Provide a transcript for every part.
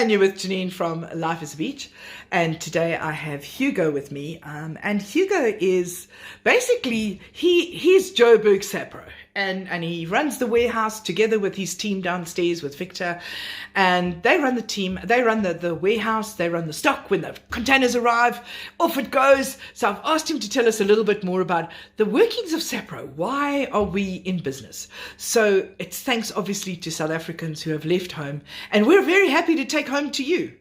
and you're with Janine from Life is a Beach. And today I have Hugo with me. And Hugo is basically, he's Joburg SAPRO. And he runs the warehouse together with his team downstairs with Victor. And they run the team, they run the warehouse, they run the stock. When the containers arrive, off it goes. So I've asked him to tell us a little bit more about the workings of SAPRO. Why are we in business? So it's thanks obviously to South Africans who have left home. And we're very happy to take home to you.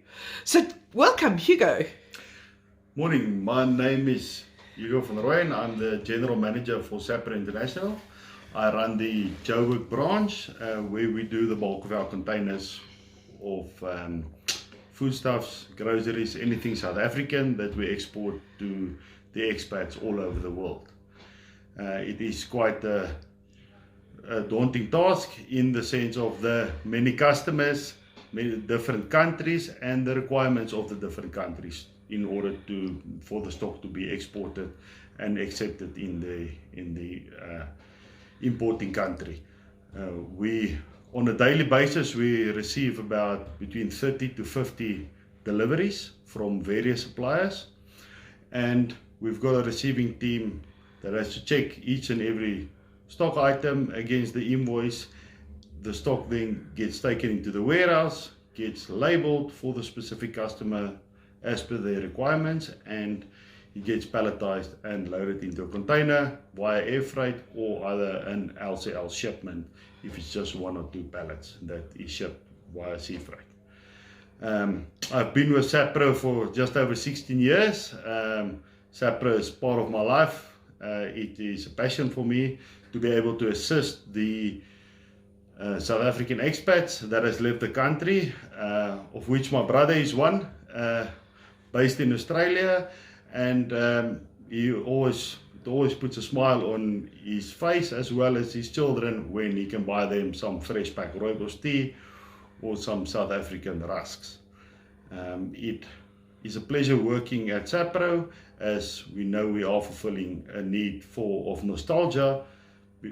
So welcome, Hugo. Morning, my name is Hugo van Rooyen. I'm the General Manager for SAPRO International. I run the Joburg branch where we do the bulk of our containers of foodstuffs, groceries, anything South African that we export to the expats all over the world. It is quite a daunting task in the sense of the many customers, many different countries, and the requirements of the different countries in order for the stock to be exported and accepted in the importing country. On a daily basis we receive about between 30 to 50 deliveries from various suppliers, and we've got a receiving team that has to check each and every stock item against the invoice. The stock then gets taken into the warehouse, gets labeled for the specific customer as per their requirements, and it gets palletized and loaded into a container via air freight or either an LCL shipment if it's just 1 or 2 pallets that is shipped via sea freight. I've been with SAPRO for just over 16 years. SAPRO is part of my life. It is a passion for me to be able to assist the South African expats that has left the country, of which my brother is one, based in Australia, and it always puts a smile on his face as well as his children when he can buy them some fresh pack rooibos tea or some South African rusks. It is a pleasure working at SAPRO, as we know we are fulfilling a need of nostalgia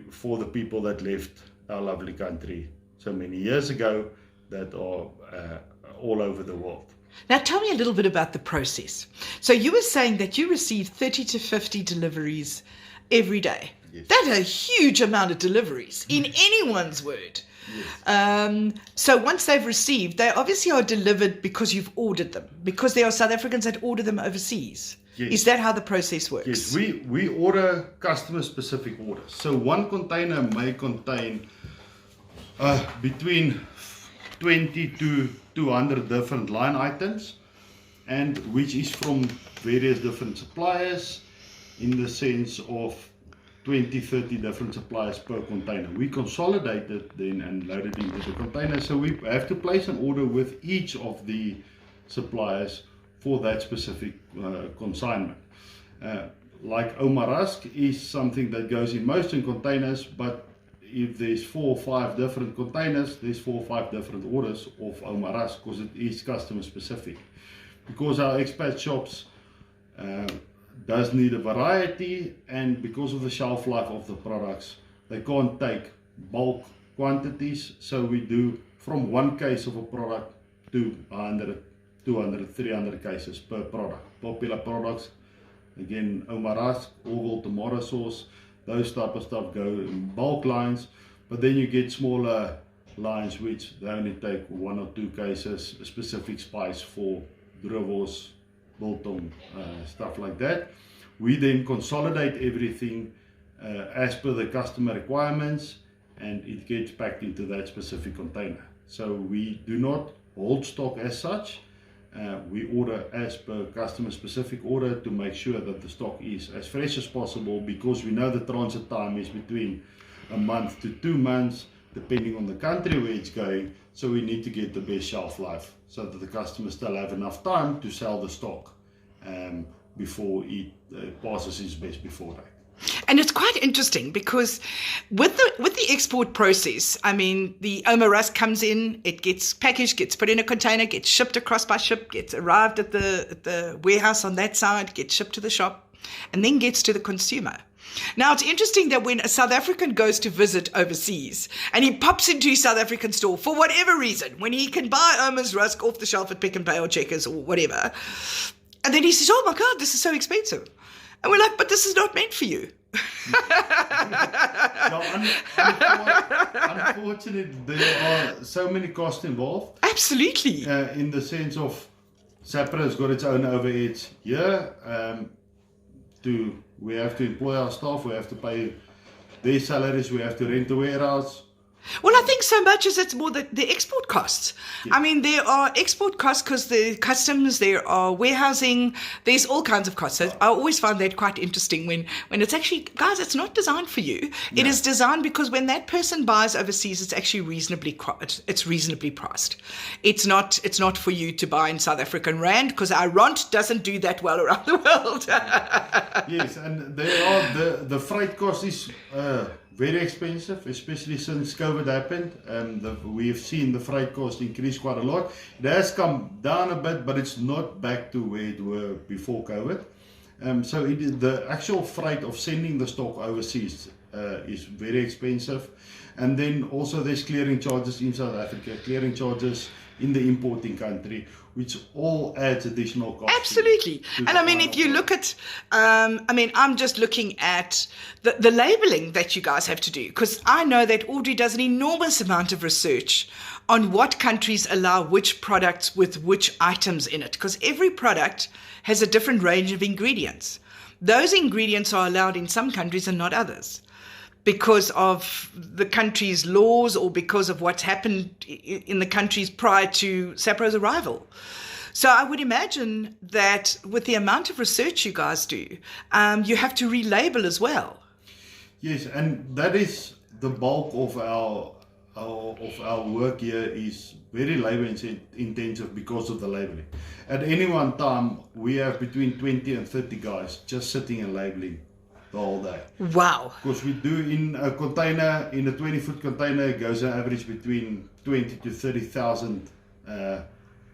for the people that left our lovely country so many years ago that are all over the world. Now tell me a little bit about the process. So you were saying that you receive 30 to 50 deliveries every day. Yes. That's a huge amount of deliveries in anyone's word. Yes. So once they've received, they obviously are delivered because you've ordered them, because there are South Africans that order them overseas. Yes. Is that how the process works? Yes, we order customer specific orders. So one container may contain between 20 to 200 different line items, and which is from various different suppliers in the sense of 20-30 different suppliers per container. We consolidate it then and load it into the container, so we have to place an order with each of the suppliers for that specific consignment. Like Ouma Rusk is something that goes in most in containers, but if there's 4 or 5 different containers, there's 4 or 5 different orders of Ouma Rusk, because it is customer specific. Because our expat shops does need a variety, and because of the shelf life of the products, they can't take bulk quantities, so we do from 1 case of a product to 100, 200, 300 cases per product. Popular products, again, Ouma Rusk, Orville tomato sauce, those type of stuff go in bulk lines, but then you get smaller lines which they only take 1 or 2 cases, a specific spice for druiwels, biltong, stuff like that. We then consolidate everything as per the customer requirements, and it gets packed into that specific container. So we do not hold stock as such. We order as per customer specific order to make sure that the stock is as fresh as possible, because we know the transit time is between a month to 2 months depending on the country where it's going, so we need to get the best shelf life so that the customers still have enough time to sell the stock before it passes its best before date. And it's quite interesting because with the export process, I mean, the Ouma Rusk comes in, it gets packaged, gets put in a container, gets shipped across by ship, gets arrived at the warehouse on that side, gets shipped to the shop. and then gets to the consumer. Now, it's interesting that when a South African goes to visit overseas and he pops into his South African store for whatever reason, when he can buy Ouma's Rusk off the shelf at Pick and Pay or Checkers or whatever, and then he says, oh my God, this is so expensive. And we're like, but this is not meant for you. No, unfortunately, there are so many costs involved. Absolutely. In the sense of SAPRO has got its own overheads here. We have to employ our staff, we have to pay their salaries, we have to rent the warehouse. Well, I think so much as it's more the export costs. Yeah. I mean, there are export costs because the customs, there are warehousing, there's all kinds of costs. So I always find that quite interesting when it's actually, guys, it's not designed for you. No. It is designed because when that person buys overseas, it's actually reasonably priced. It's not for you to buy in South African rand because our rand doesn't do that well around the world. Yes, and there are the freight cost is very expensive, especially since COVID happened. We've seen the freight cost increase quite a lot. It has come down a bit, but it's not back to where it were before COVID. So it is the actual freight of sending the stock overseas is very expensive. And then also there's clearing charges in South Africa, clearing charges in the importing country, which all adds additional costs. Absolutely. And I mean, if you look at, I'm just looking at the labeling that you guys have to do, because I know that Audrey does an enormous amount of research on what countries allow which products with which items in it, because every product has a different range of ingredients. Those ingredients are allowed in some countries and not others, because of the country's laws or because of what's happened in the countries prior to SAPRO's arrival. So I would imagine that with the amount of research you guys do, you have to relabel as well. Yes, and that is the bulk of our work here is very labor intensive because of the labeling. At any one time, we have between 20 and 30 guys just sitting and labeling the whole day. Wow. Because we do in a container, in a 20-foot container, it goes on average between 20 to 30,000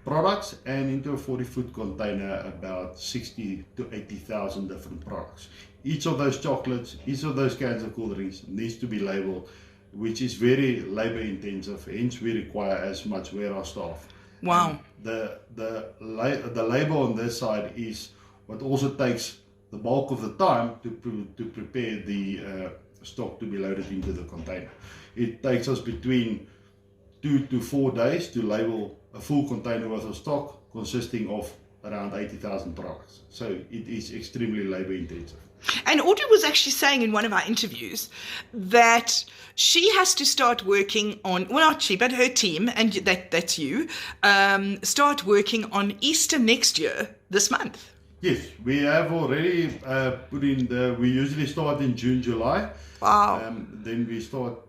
products, and into a 40-foot container about 60 to 80,000 different products. Each of those chocolates, each of those cans of cool drinks needs to be labeled, which is very labor intensive, hence we require as much warehouse staff. Wow. And the labor on this side is what also takes the bulk of the time to prepare the stock to be loaded into the container. It takes us between 2 to 4 days to label a full container worth of stock consisting of around 80,000 products. So it is extremely labor intensive. And Audrey was actually saying in one of our interviews that she has to start working on, well, not she, but her team, and that's you, start working on Easter next year, this month. Yes, we have already put in we usually start in June, July. Wow. Then we start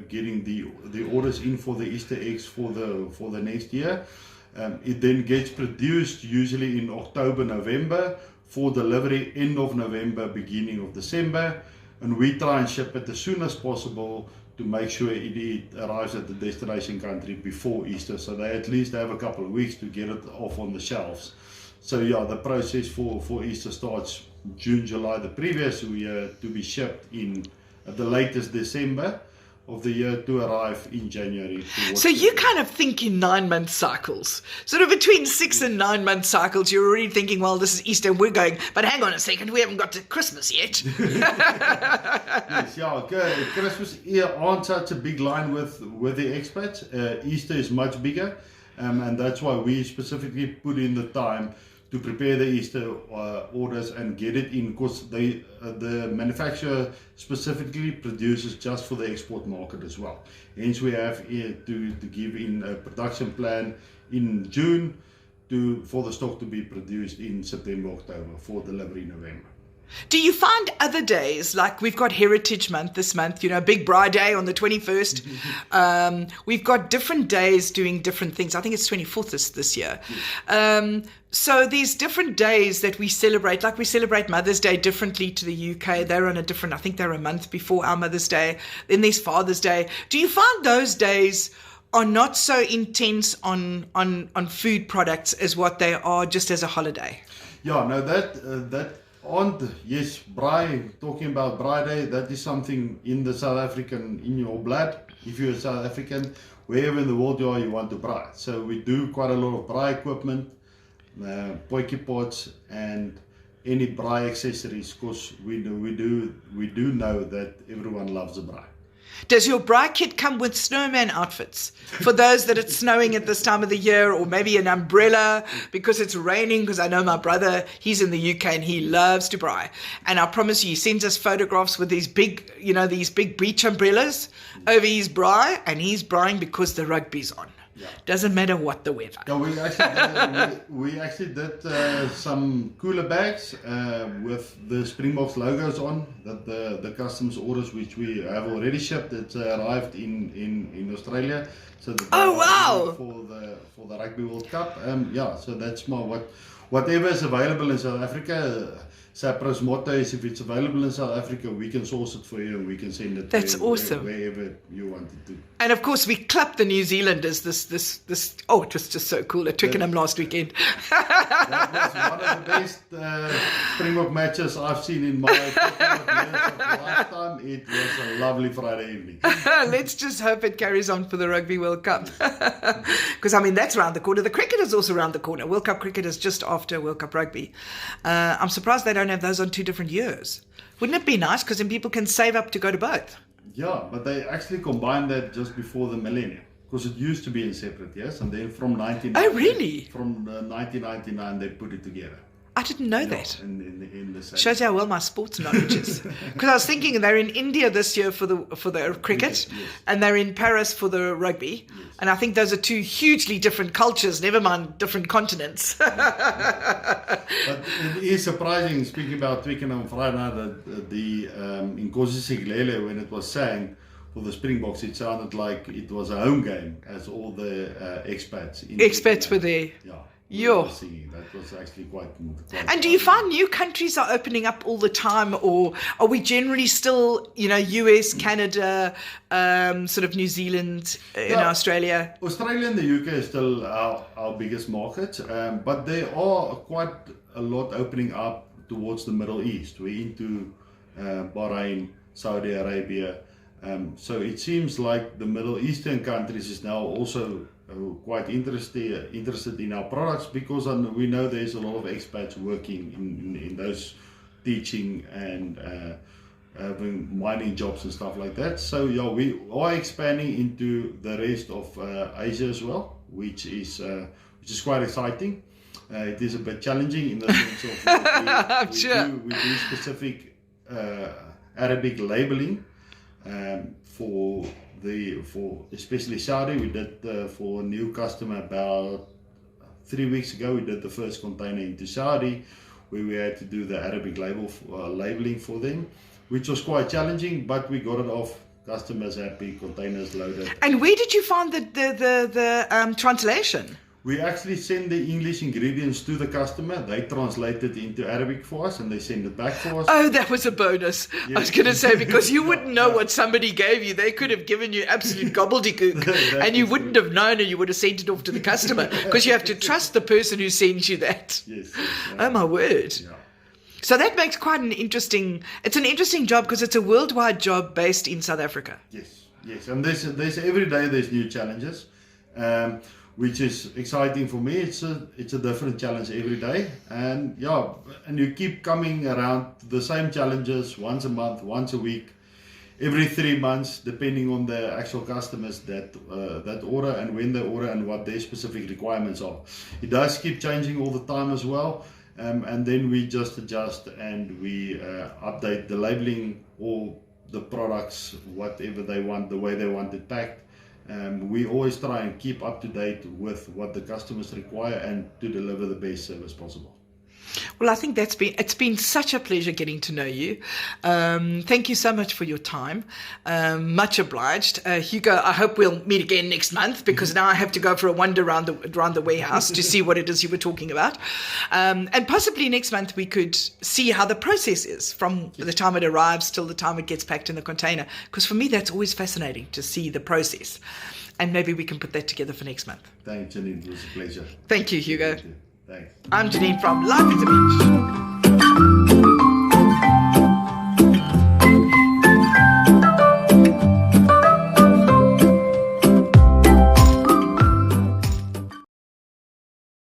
getting the orders in for the Easter eggs for the next year. It then gets produced usually in October, November for delivery end of November, beginning of December. And we try and ship it as soon as possible to make sure it arrives at the destination country before Easter. So they at least have a couple of weeks to get it off on the shelves. So yeah, the process for Easter starts June, July the previous year to be shipped in at the latest December of the year to arrive in January. So you kind of think in 9-month cycles, sort of between 6 and 9 month cycles. You're already thinking, well, this is Easter, and we're going, but hang on a second, we haven't got to Christmas yet. Yes, yeah, okay. Christmas aren't such a big line with the expats. Easter is much bigger, and that's why we specifically put in the time to prepare the Easter orders and get it in, because the manufacturer specifically produces just for the export market as well. Hence we have to give in a production plan in June for the stock to be produced in September, October for delivery in November. Do you find other days, like we've got Heritage Month this month, Big Braai Day on the 21st. We've got different days doing different things. I think it's 24th this year. So these different days that we celebrate, like we celebrate Mother's Day differently to the UK. They're on I think they're a month before our Mother's Day. Then there's Father's Day. Do you find those days are not so intense on And yes, braai, talking about braai day, that is something in the South African, in your blood. If you're a South African, wherever in the world you are, you want to braai. So we do quite a lot of braai equipment, potjie pots, and any braai accessories, because we do know that everyone loves a braai. Does your braai kit come with snowman outfits for those that it's snowing at this time of the year, or maybe an umbrella because it's raining? Because I know my brother, he's in the UK and he loves to braai. And I promise you, he sends us photographs with these big, these big beach umbrellas over his braai, and he's braaiing because the rugby's on. Yeah. Doesn't matter what the weather. Yeah, we actually did some cooler bags with the Springboks logos on, that the customs orders which we have already shipped. It's arrived in Australia. So wow! For the Rugby World Cup. So that's whatever is available in South Africa. SAPRO's motto is, if it's available in South Africa, we can source it for you and we can send it awesome. Wherever you want it to. And of course, we clapped the New Zealanders this it was just so cool at Twickenham last weekend. That was one of the best Springbok matches I've seen in my couple of years of lifetime. It was a lovely Friday evening. Let's just hope it carries on for the Rugby World Cup. Because, that's around the corner. The cricket is also around the corner. World Cup cricket is just after World Cup rugby. I'm surprised they don't have those on 2 different years. Wouldn't it be nice? Because then people can save up to go to both. Yeah, but they actually combined that just before the millennium, because it used to be in separate years, and then from 1999 they put it together. I didn't know that. In the same. Shows you how well my sports knowledge is. Because I was thinking they're in India this year for the cricket, yes. And they're in Paris for the rugby. Yes. And I think those are 2 hugely different cultures, never mind different continents. But it is surprising, speaking about Twickenham on Friday night, that in Nkosi Siglele, when it was sang for the Springboks, it sounded like it was a home game, as all the expats were there. Yeah. Singing. That was actually quite. And do you find new countries are opening up all the time, or are we generally still, US, Canada, sort of New Zealand, Australia? Australia and the UK is still our biggest market, but there are quite a lot opening up towards the Middle East. We're into Bahrain, Saudi Arabia. So it seems like the Middle Eastern countries is now also quite interested in our products, because we know there's a lot of expats working in those teaching and having mining jobs and stuff like that. So we are expanding into the rest of Asia as well, which is quite exciting. It is a bit challenging in the sense of we do specific Arabic labeling for especially Saudi. We did for a new customer about 3 weeks ago. We did the first container into Saudi, where we had to do the Arabic labeling for them, which was quite challenging, but we got it off. Customers happy, containers loaded. And where did you find the translation? We actually send the English ingredients to the customer. They translate it into Arabic for us and they send it back for us. Oh, that was a bonus. Yes. I was going to say, because you wouldn't know what somebody gave you. They could have given you absolute gobbledygook and you wouldn't have known, and you would have sent it off to the customer, because you have to trust the person who sends you that. Yes. Oh, my word. Yeah. So that makes quite an interesting job, because it's a worldwide job based in South Africa. Yes. And there's every day there's new challenges. Which is exciting for me. It's a different challenge every day, and you keep coming around the same challenges once a month, once a week, every 3 months, depending on the actual customers that order and when they order and what their specific requirements are. It does keep changing all the time as well, and then we just adjust and we update the labeling or the products, whatever they want, the way they want it packed. We always try and keep up to date with what the customers require and to deliver the best service possible. Well, I think it's been such a pleasure getting to know you. Thank you so much for your time. Much obliged. Hugo, I hope we'll meet again next month, because now I have to go for a wander around the warehouse to see what it is you were talking about. And possibly next month we could see how the process is from the time it arrives till the time it gets packed in the container. Because for me, that's always fascinating to see the process. And maybe we can put that together for next month. Thanks, Janine. It was a pleasure. Thank you, Hugo. Thanks. I'm Janine from Life is a Beach.